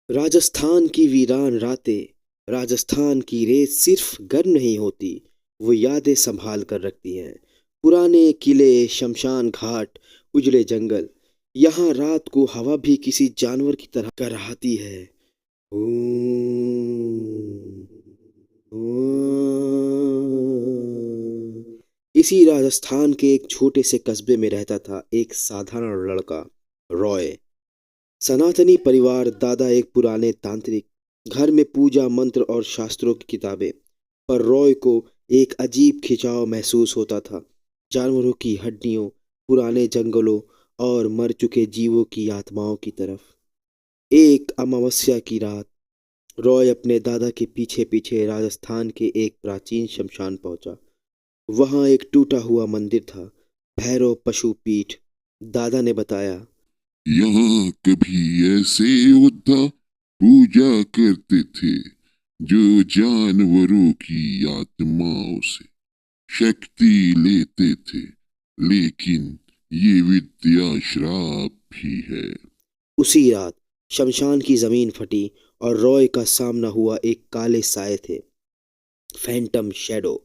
राजस्थान की वीरान रातें, राजस्थान की रेत सिर्फ गर्म नहीं होती, वो यादें संभाल कर रखती हैं। पुराने किले, शमशान घाट, उजड़े जंगल, यहाँ रात को हवा भी किसी जानवर की तरह कराहती है। "ऊँ, ऊँ।" इसी राजस्थान के एक छोटे से कस्बे में रहता था एक साधारण लड़का, रॉय। सनातनी परिवार, दादा एक पुराने तांत्रिक, घर में पूजा मंत्र और शास्त्रों की किताबें। पर रॉय को एक अजीब खिंचाव महसूस होता था, जानवरों की हड्डियों, पुराने जंगलों और मर चुके जीवों की आत्माओं की तरफ। एक अमावस्या की रात रॉय अपने दादा के पीछे पीछे राजस्थान के एक प्राचीन शमशान पहुंचा। वहां एक टूटा हुआ मंदिर था, भैरव पशुपीठ। दादा ने बताया, यहाँ कभी ऐसे योद्धा पूजा करते थे जो जानवरों की आत्माओं से शक्ति लेते थे, लेकिन ये विद्या श्राप भी है। उसी रात शमशान की जमीन फटी और रॉय का सामना हुआ एक काले साए थे, फैंटम शैडो।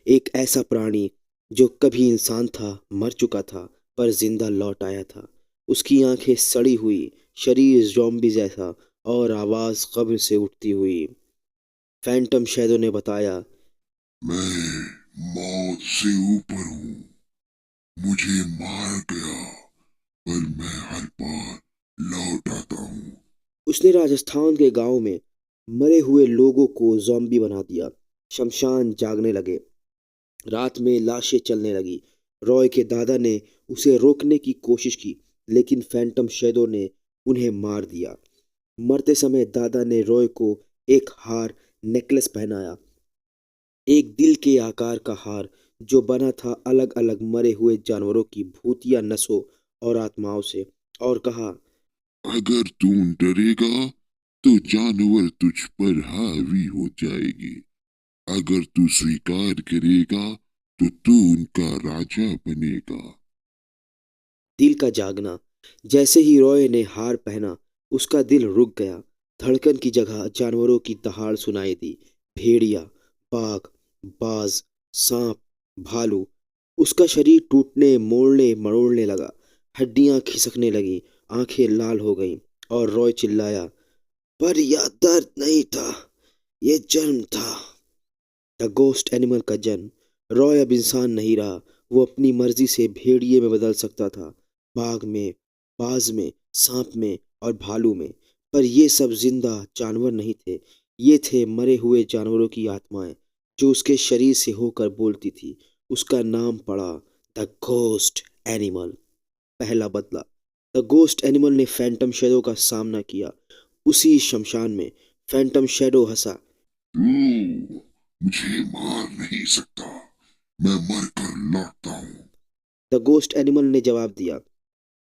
एक ऐसा प्राणी जो कभी इंसान था, मर चुका था, पर जिंदा लौट आया था। उसकी आंखें सड़ी हुई, शरीर ज़ॉम्बी जैसा और आवाज कब्र से उठती हुई। फैंटम शैडो ने बताया, मैं मौत से ऊपर हूँ, मुझे मार गया पर मैं हर बार लौट आता हूँ। उसने राजस्थान के गांव में मरे हुए लोगों को ज़ॉम्बी बना दिया। शमशान जागने लगे, रात में लाशें चलने लगी। रॉय के दादा ने उसे रोकने की कोशिश की, लेकिन फैंटम शैडो ने उन्हें मार दिया। मरते समय दादा ने रॉय को एक हार नेकलेस पहनाया, एक दिल के आकार का हार जो बना था अलग अलग मरे हुए जानवरों की भूतिया नसों और आत्माओं से, और कहा, अगर तू डरेगा तो जानवर तुझ पर हावी हो जाएंगे, अगर तू स्वीकार करेगा तो तू उनका राजा बनेगा। दिल का जागना। जैसे ही रॉय ने हार पहना, उसका दिल रुक गया। धड़कन की जगह जानवरों की दहाड़ सुनाई दी। भेड़िया, बाघ, बाज, सांप, भालू। उसका शरीर टूटने, मोड़ने मरोड़ने लगा। हड्डियां खिसकने लगी, आंखें लाल हो गईं, और रॉय चिल्लाया, पर यह दर्द नहीं था, ये जन्म था। द गोस्ट एनिमल का जन्म। रॉय अब इंसान नहीं रहा। वो अपनी मर्जी से भेड़िए में बदल सकता था, बाघ में, बाज में, सांप में और भालू में। पर ये सब जिंदा जानवर नहीं थे, ये थे मरे हुए जानवरों की आत्माएं जो उसके शरीर से होकर बोलती थी। उसका नाम पड़ा द घोस्ट एनिमल। पहला बदला। द घोस्ट एनिमल ने फैंटम शैडो का सामना किया। उसी शमशान में फैंटम शैडो हंसा, तू मुझे मार नहीं सकता, मैं मर कर लौटता हूँ। द गोस्ट एनिमल ने जवाब दिया,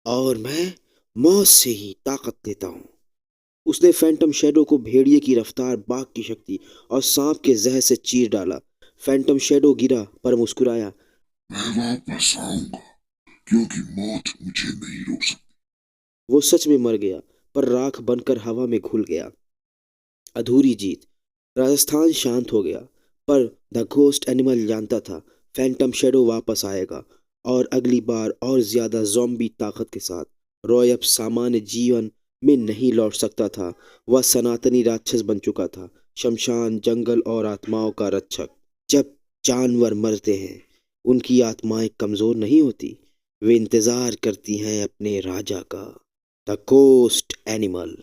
और मैं मौत से ही ताकत लेता हूँ। उसने फैंटम शैडो को भेड़िए की रफ्तार, बाघ की शक्ति और सांप के जहर से चीर डाला। फैंटम शैडो गिरा पर मुस्कुराया। मैं वापस आऊंगा क्योंकि मौत मुझे नहीं रोक सकती। वो सच में मर गया, पर राख बनकर हवा में घुल गया। अधूरी जीत। राजस्थान शांत हो गया, पर द घोस्ट एनिमल जानता था फैंटम शैडो वापस आएगा, और अगली बार और ज्यादा ज़ॉम्बी ताकत के साथ। रॉय अब सामान्य जीवन में नहीं लौट सकता था। वह सनातनी राक्षस बन चुका था, शमशान, जंगल और आत्माओं का रक्षक। जब जानवर मरते हैं, उनकी आत्माएं कमजोर नहीं होती, वे इंतजार करती हैं अपने राजा का। The ghost animal.